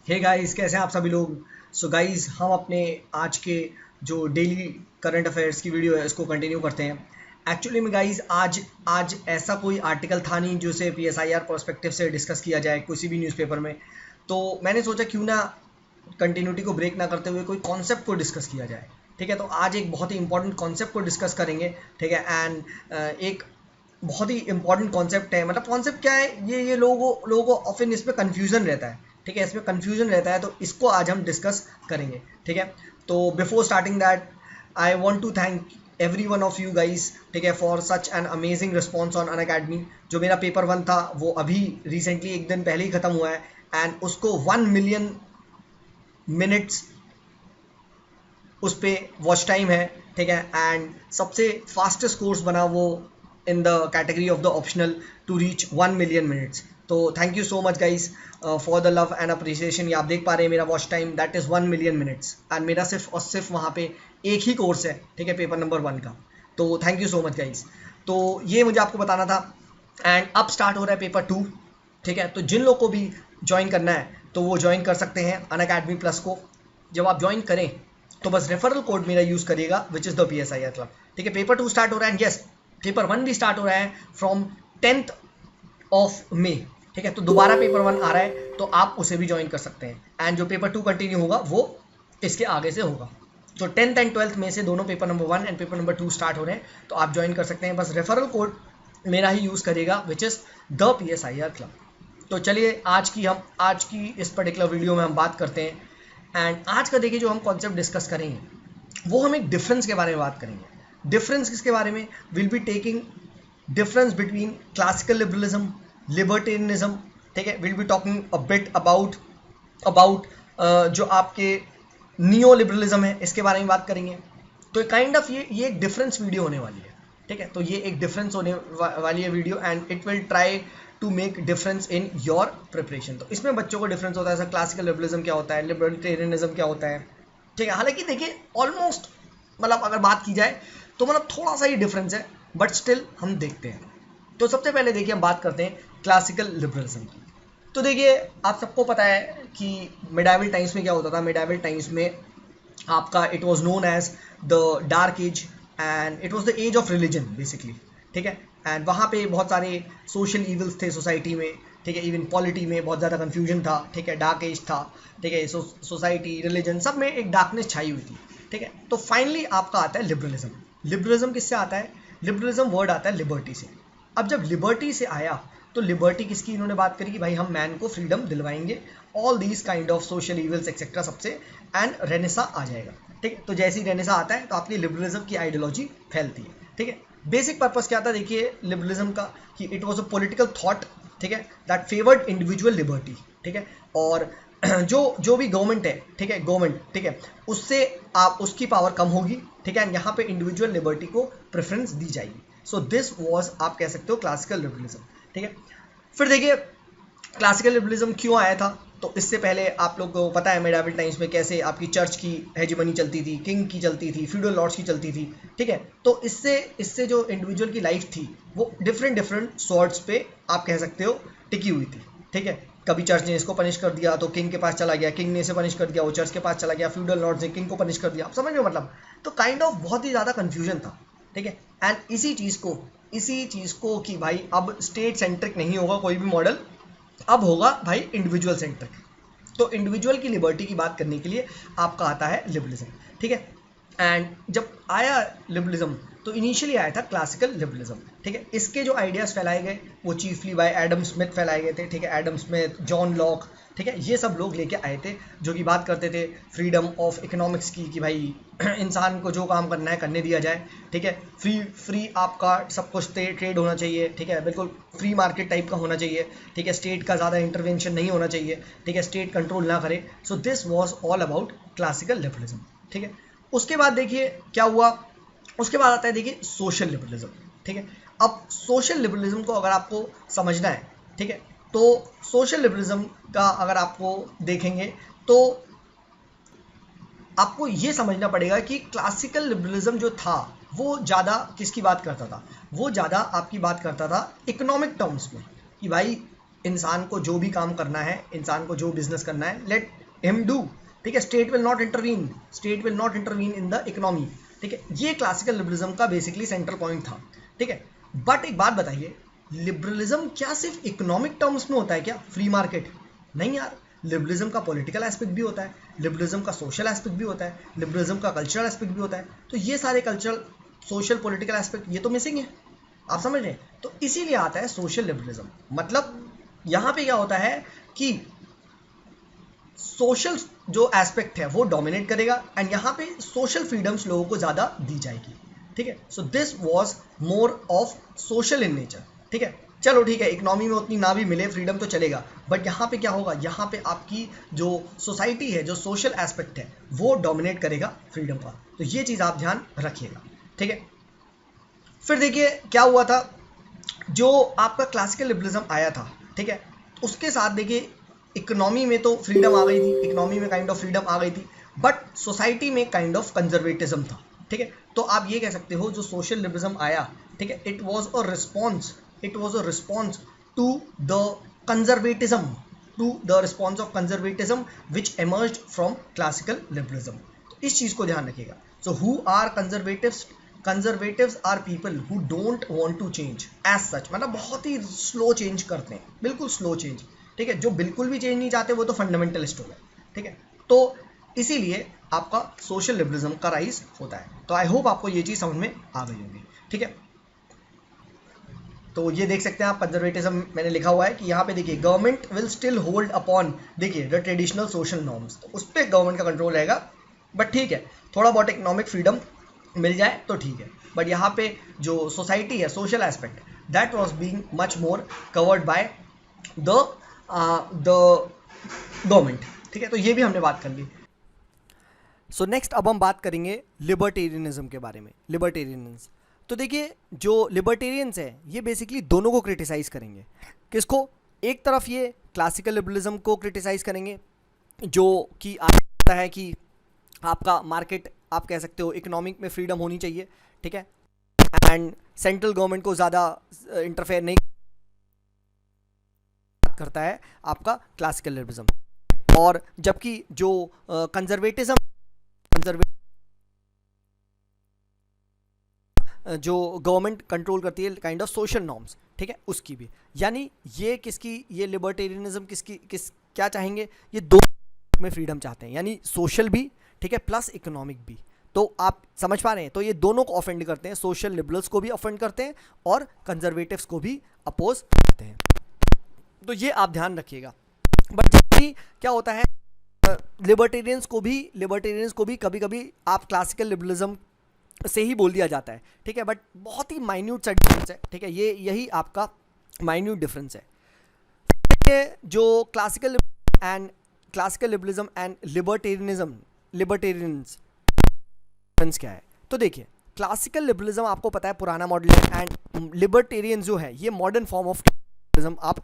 Hey guys, कैसे हैं आप सभी लोग। सो गाइस, हम अपने आज के जो डेली करंट अफेयर्स की वीडियो है इसको कंटिन्यू करते हैं। एक्चुअली में गाइस, आज आज ऐसा कोई आर्टिकल था नहीं जिसे पीएसआईआर पर्सपेक्टिव से डिस्कस किया जाए किसी भी न्यूज़पेपर में। तो मैंने सोचा क्यों ना कंटिन्यूटी को ब्रेक ना करते हुए कोई कॉन्सेप्ट को डिस्कस किया जाए। ठीक है, तो आज एक बहुत ही इंपॉर्टेंट कॉन्सेप्ट को डिस्कस करेंगे। ठीक है, एंड एक बहुत ही इंपॉर्टेंट कॉन्सेप्ट है। मतलब कॉन्सेप्ट क्या है, ये लोगों को ऑफन इसमें कन्फ्यूजन रहता है। ठीक है, इसमें कन्फ्यूजन रहता है, तो इसको आज हम डिस्कस करेंगे। ठीक है, तो before starting that I want to thank every one of you guys, ठीक है, for such an amazing response on Unacademy. जो मेरा पेपर 1 था वो अभी रिसेंटली एक दिन पहले ही ख़त्म हुआ है, एंड उसको 1 मिलियन मिनट्स उस पर वॉच टाइम है। ठीक है, एंड सबसे फास्टेस्ट कोर्स बना वो in the category of the optional to reach 1 million minutes. तो thank you so much guys for the love and appreciation. ये आप देख पा रहे हैं, मेरा watch time that is 1 million minutes, and मेरा सिर्फ और सिर्फ वहाँ पे एक ही कोर्स है। ठीक है, पेपर नंबर 1 का। तो thank you so much guys. तो ये मुझे आपको बताना था। एंड अब स्टार्ट हो रहा है पेपर 2। ठीक है, तो जिन लोग को भी ज्वाइन करना है तो वो ज्वाइन कर सकते हैं अनअकैडमी प्लस को। जब आप ज्वाइन करें तो बस रेफरल कोड मेरा यूज़ करिएगा, which is the PSIR club. ठीक है, पेपर 2 स्टार्ट हो रहा है, एंड यस, पेपर 1 भी स्टार्ट हो रहा है फ्रॉम 10 मई। ठीक है, तो दोबारा पेपर 1 आ रहा है, तो आप उसे भी ज्वाइन कर सकते हैं। एंड जो पेपर 2 कंटिन्यू होगा वो इसके आगे से होगा। तो 10th एंड 12th में से दोनों paper number 1 and paper number 2 start हो रहे हैं, तो आप ज्वाइन कर सकते हैं। बस रेफरल कोड मेरा ही यूज़ करिएगा, which is the PSIR club. तो चलिए आज की इस पर्टिकुलर वीडियो में हम बात करते हैं। एंड आज का देखिए, जो हम कॉन्सेप्ट डिस्कस करेंगे वो हम एक डिफरेंस के बारे में बात करेंगे। डिफरेंस किसके बारे में? Will be taking difference between classical liberalism, libertarianism. ठीक है, will be talking a bit about जो आपके नियो लिबरलिज्म है, इसके बारे में बात करेंगे। तो काइंड ऑफ ये एक डिफरेंस वीडियो होने वाली है। ठीक है, तो ये एक डिफरेंस होने वाली है video, and it will try to make difference in your preparation. तो इसमें बच्चों को डिफरेंस होता है, जैसे क्लासिकल लिबरलिज्म क्या होता है, लिबर्टेरियनिज्म क्या होता है। ठीक है, हालांकि देखिए ऑलमोस्ट, मतलब अगर बात की जाए तो मतलब थोड़ा सा ही डिफरेंस है, बट स्टिल हम देखते हैं। तो सबसे पहले देखिए हम बात करते हैं क्लासिकल लिबरलिज्म की। तो देखिए, आप सबको पता है कि मिडाइवल टाइम्स में क्या होता था। मिडाइवल टाइम्स में आपका it was known as the dark age, and it was the age of religion basically. ठीक है, एंड वहाँ पे बहुत सारे सोशल इवल्स थे सोसाइटी में। ठीक है, इवन पॉलिटी में बहुत ज़्यादा कन्फ्यूजन था। ठीक है, डार्क एज था। ठीक है, सोसाइटी, रिलीजन, सब में एक डार्कनेस छाई हुई थी। ठीक है, तो फाइनली आपका आता है लिबरलिज्म। लिबरलिज्म किससे आता है? लिबरलिज्म वर्ड आता है लिबर्टी से। अब जब लिबर्टी से आया तो लिबर्टी किसकी इन्होंने बात करी कि भाई हम मैन को फ्रीडम दिलवाएंगे, all these kind of social evils etcetera सबसे, एंड रेनेसा आ जाएगा। ठीक है, तो जैसे ही रेनेसा आता है तो आपकी लिबरलिज्म की आइडियोलॉजी फैलती है। ठीक है, बेसिक पर्पस क्या था देखिए लिबरलिज्म का, कि it was a political thought, ठीक है, दैट फेवर्ड इंडिविजुअल लिबर्टी। ठीक है, और जो भी गवर्नमेंट है, ठीक है, गवर्नमेंट, ठीक है, उससे आप उसकी पावर कम होगी। ठीक है, यहाँ पे इंडिविजुअल लिबर्टी को प्रेफरेंस दी जाएगी। सो दिस वाज, आप कह सकते हो, क्लासिकल लिबरलिज्म। ठीक है, फिर देखिए क्लासिकल लिबरलिज्म क्यों आया था। तो इससे पहले आप लोग को पता है मिडाइवल टाइम्स में कैसे आपकी चर्च की हेजिमनी चलती थी, किंग की चलती थी, फ्यूडल लॉर्ड्स की चलती थी। ठीक है, तो इससे इससे जो इंडिविजुअल की लाइफ थी वो डिफरेंट डिफरेंट सॉर्ट्स पे, आप कह सकते हो, टिकी हुई थी। ठीक है, कभी चर्च ने इसको पनिश कर दिया तो किंग के पास चला गया, किंग ने इसे पनिश कर दिया, वो चर्च के पास चला गया, फ्यूडल लॉर्ड्स ने किंग को पनिश कर दिया। आप समझ रहे हो मतलब? तो काइंड ऑफ बहुत ही ज़्यादा कन्फ्यूजन था। ठीक है, एंड इसी चीज़ को कि भाई अब स्टेट सेंट्रिक नहीं होगा कोई भी मॉडल, अब होगा भाई इंडिविजुअल सेंट्रिक। तो इंडिविजुअल की लिबर्टी की बात करने के लिए आपका आता है लिबरलिज्म। ठीक है, एंड जब आया लिबरलिज्म तो इनिशियली आया था क्लासिकल लिबरलिज्म। ठीक है, इसके जो आइडियाज़ फैलाए गए वो चीफली बाय एडम स्मिथ फैलाए गए थे। ठीक है, एडम स्मिथ, जॉन लॉक, ठीक है, ये सब लोग लेके आए थे, जो कि बात करते थे फ्रीडम ऑफ इकोनॉमिक्स की, कि भाई इंसान को जो काम करना है करने दिया जाए। ठीक है, फ्री फ्री आपका सब कुछ ट्रेड होना चाहिए। ठीक है, बिल्कुल फ्री मार्केट टाइप का होना चाहिए। ठीक है, स्टेट का ज़्यादा इंटरवेंशन नहीं होना चाहिए। ठीक है, स्टेट कंट्रोल ना करे। So this was all about classical liberalism. ठीक है, उसके बाद देखिए क्या हुआ। उसके बाद आता है देखिए सोशल लिबरलिज्म। ठीक है, अब सोशल लिबरलिज्म को अगर आपको समझना है, ठीक है, तो सोशल लिबरलिज्म का अगर आपको देखेंगे तो आपको ये समझना पड़ेगा कि क्लासिकल लिबरलिज्म जो था वो ज़्यादा किसकी बात करता था? वो ज़्यादा आपकी बात करता था इकोनॉमिक टर्म्स में, कि भाई इंसान को जो भी काम करना है, इंसान को जो बिजनेस करना है, लेट हिम डू, ठीक है। State will not intervene, state will not intervene in the economy, ठीक है। ये क्लासिकल लिबरलिज्म का बेसिकली सेंट्रल पॉइंट था, ठीक है। बट एक बात बताइए, लिबरलिज्म क्या सिर्फ इकोनॉमिक टर्म्स में होता है क्या, फ्री मार्केट? नहीं यार, लिबरलिज्म का पॉलिटिकल एस्पेक्ट भी होता है, लिबरलिज्म का सोशल एस्पेक्ट भी होता है, लिबरलिज्म का कल्चरल एस्पेक्ट भी होता है। तो ये सारे कल्चरल, सोशल, पॉलिटिकल एस्पेक्ट ये तो मिसिंग है, आप समझ रहे हैं। तो इसीलिए आता है सोशल लिबरलिज्म। मतलब यहाँ पे क्या होता है कि सोशल जो एस्पेक्ट है वो डोमिनेट करेगा एंड यहाँ पे सोशल फ्रीडम्स लोगों को ज़्यादा दी जाएगी, ठीक है। So this was more of social in nature, ठीक है। चलो ठीक है, इकोनॉमी में उतनी ना भी मिले फ्रीडम तो चलेगा, बट यहाँ पे क्या होगा, यहाँ पे आपकी जो सोसाइटी है, जो सोशल एस्पेक्ट है, वो डोमिनेट करेगा फ्रीडम का। तो ये चीज़ आप ध्यान रखिएगा, ठीक है। फिर देखिए क्या हुआ था, जो आपका क्लासिकल लिबरलिज्म आया था, ठीक है, उसके साथ देखिए इकोनॉमी में तो फ्रीडम आ गई थी, इकोनॉमी में काइंड ऑफ फ्रीडम आ गई थी, बट सोसाइटी में काइंड ऑफ कंजर्वेटिज्म था, ठीक है। तो आप ये कह सकते हो जो सोशल लिबरलिज्म आया, ठीक है, it was a response to the conservatism, which emerged from classical liberalism. तो इस चीज को ध्यान रखिएगा। So who are conservatives? Conservatives are people who don't want to change as such, मतलब बहुत ही स्लो चेंज करते हैं, बिल्कुल स्लो चेंज, ठीक है। जो बिल्कुल भी चेंज नहीं चाहते वो तो फंडामेंटलिस्ट हो गए, ठीक है। तो इसीलिए आपका सोशल लिबरलिज्म का राइज होता है। तो आई होप आपको ये चीज समझ में आ गई होगी, ठीक है। तो ये देख सकते हैं आप, कंजर्वेटिज्म मैंने लिखा हुआ है कि यहाँ पे देखिए, government will still hold upon, देखिए, द ट्रेडिशनल सोशल नॉर्म्स, तो उस पर गवर्नमेंट का कंट्रोल रहेगा, बट ठीक है, थोड़ा बहुत इकोनॉमिक फ्रीडम मिल जाए तो ठीक है। बट यहाँ पे जो सोसाइटी है, social aspect, that was being much more covered by the government, ठीक है। तो ये भी हमने बात कर ली। सो नेक्स्ट अब हम बात करेंगे लिबर्टेरियनिज्म के बारे में। लिबर्टेरियंस, तो देखिए जो लिबर्टेरियंस है ये बेसिकली दोनों को क्रिटिसाइज करेंगे। किसको? एक तरफ ये क्लासिकल लिबरलिज्म को क्रिटिसाइज करेंगे, जो कि आता है कि आपका मार्केट, आप कह सकते हो इकोनॉमिक में फ्रीडम होनी चाहिए, ठीक है, एंड सेंट्रल गवर्नमेंट को ज़्यादा इंटरफेयर नहीं करता है आपका क्लासिकल लिबरलिज्म। और जबकि जो कंजर्वेटिज्म, जो गवर्नमेंट कंट्रोल करती है काइंड ऑफ सोशल नॉर्म्स, ठीक है, उसकी भी, यानी ये किसकी, ये लिबर्टेरियनिज्म किस क्या चाहेंगे, ये दो में फ्रीडम चाहते हैं, यानी सोशल भी, ठीक है, प्लस इकोनॉमिक भी। तो आप समझ पा रहे हैं, तो ये दोनों को ऑफेंड करते हैं, सोशल लिबरल्स को भी ऑफेंड करते हैं और कंजर्वेटिव्स को भी अपोज करते हैं। तो ये आप ध्यान रखिएगा। बट जब भी क्या होता है, लिबर्टेरियंस को भी कभी कभी आप क्लासिकल लिबरलिज्म से ही बोल दिया जाता है, ठीक है, बट बहुत ही माइन्यूट सा डिफरेंस है, ठीक है, ये यही आपका माइन्यूट डिफरेंस है। जो classical liberalism and libertarians difference क्या है, तो देखिए, क्लासिकल लिबरलिज्म आपको पता है पुराना मॉडल है, एंड लिबर्टेरियन जो है ये मॉडर्न फॉर्म ऑफ लिबरलिज्म आप,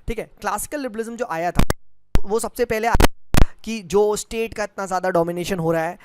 ठीक है। क्लासिकल लिबरलिज्म जो आया था वो सबसे पहले कि जो स्टेट का इतना ज़्यादा डोमिनेशन हो रहा है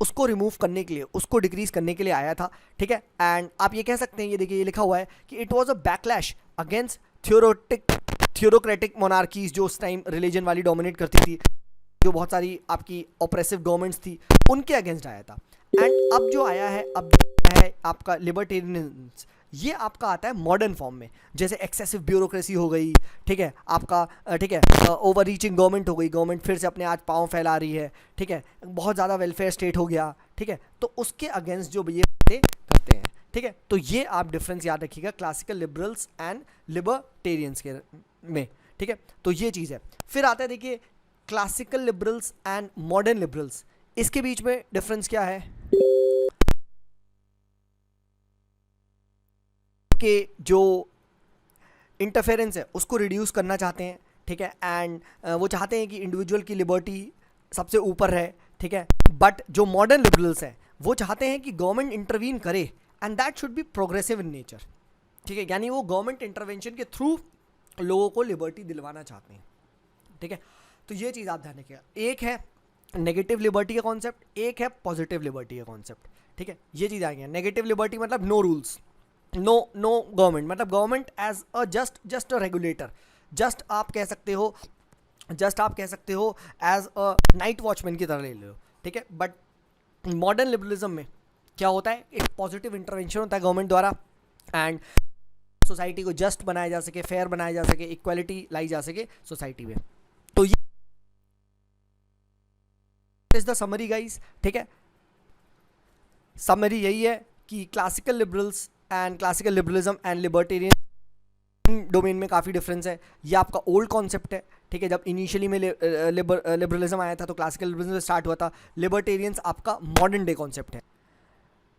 उसको रिमूव करने के लिए, उसको डिक्रीज करने के लिए आया था, ठीक है। एंड आप ये कह सकते हैं, ये देखिए, ये लिखा हुआ है कि it was a backlash against theocratic monarchies, जो उस टाइम रिलीजन वाली डोमिनेट करती थी, जो बहुत सारी आपकी ऑप्रेसिव गवर्नमेंट्स थी, उनके अगेंस्ट आया था। एंड अब जो आया है, अब है आपका लिबर्टेरियनिज्म, ये आपका आता है मॉडर्न फॉर्म में, जैसे एक्सेसिव ब्यूरोक्रेसी हो गई, ठीक है, आपका ठीक है, ओवर रीचिंग गवर्नमेंट हो गई, गवर्नमेंट फिर से अपने आज पाँव फैला रही है, ठीक है, बहुत ज़्यादा वेलफेयर स्टेट हो गया, ठीक है, तो उसके अगेंस्ट जो ये बातें करते हैं, ठीक है। तो ये आप डिफरेंस याद रखिएगा क्लासिकल लिबरल्स एंड लिबर्टेरियंस के में, ठीक है। तो ये चीज़ है। फिर आता है देखिए classical liberals and modern liberals, इसके बीच में डिफरेंस क्या है कि जो इंटरफेरेंस है उसको रिड्यूस करना चाहते हैं, ठीक है, एंड वो चाहते हैं कि इंडिविजुअल की लिबर्टी सबसे ऊपर रहे, ठीक है। बट जो मॉडर्न लिबरल्स हैं वो चाहते हैं कि गवर्नमेंट इंटरवीन करे and that should be progressive in nature, ठीक है, यानी वो गवर्नमेंट इंटरवेंशन के थ्रू लोगों को लिबर्टी दिलवाना चाहते हैं, ठीक है। तो ये चीज़ आप ध्यान रखिएगा। एक है नेगेटिव लिबर्टी का कॉन्सेप्ट, एक है पॉजिटिव लिबर्टी का कॉन्सेप्ट, ठीक है। ये चीज़ आएंगे। नेगेटिव लिबर्टी मतलब नो रूल्स, नो गवर्नमेंट, मतलब government as a just a regulator, just आप कह सकते हो एज अ नाइट वॉचमैन की तरह ले लो, ठीक है। बट मॉडर्न लिबरलिज्म में क्या होता है, एक पॉजिटिव इंटरवेंशन होता है गवर्नमेंट द्वारा, एंड सोसाइटी को जस्ट बनाया जा सके, फेयर बनाया जा सके, इक्वालिटी लाई जा सके सोसाइटी में। तो ये इज द समरी गाइस, ठीक है। समरी यही है कि classical liberalism and libertarian domain में काफ़ी डिफरेंस है। ये आपका ओल्ड कॉन्सेप्ट है, ठीक है। जब इनिशियली में लिबरलिज्म आया था तो क्लासिकल लिबरलिज्म से स्टार्ट हुआ था। लिबर्टेरियंस आपका मॉडर्न डे कॉन्सेप्ट है।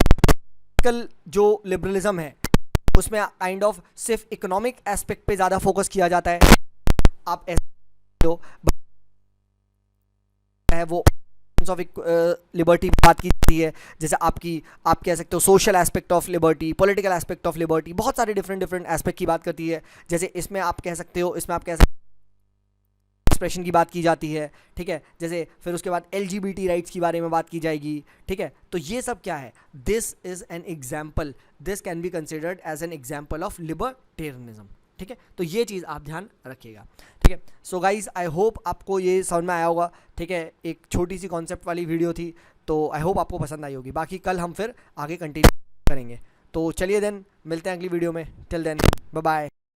क्लासिकल जो लिबरलिज्म है उसमें काइंड ऑफ सिर्फ इकोनॉमिक एस्पेक्ट पे ज़्यादा फोकस किया जाता है। आप ऐसे हो है वो ऑफ लिबर्टी बात की जाती है, जैसे आप कह सकते हो social aspect of liberty, political aspect of liberty, बहुत सारे डिफरेंट एस्पेक्ट की बात करती है। जैसे इसमें आप कह सकते हो एक्सप्रेशन की बात की जाती है, ठीक है। जैसे फिर उसके बाद LGBT राइट्स के बारे में बात की जाएगी, ठीक है। तो ये सब क्या है, this is an example, this can be considered as an example of libertarianism, ठीक है। तो ये चीज़ आप ध्यान रखिएगा, ठीक है। सो गाइज आई होप आपको ये समझ में आया होगा, ठीक है। एक छोटी सी कॉन्सेप्ट वाली वीडियो थी, तो आई होप आपको पसंद आई होगी। बाकी कल हम फिर आगे कंटिन्यू करेंगे। तो चलिए देन, मिलते हैं अगली वीडियो में। Till then bye bye.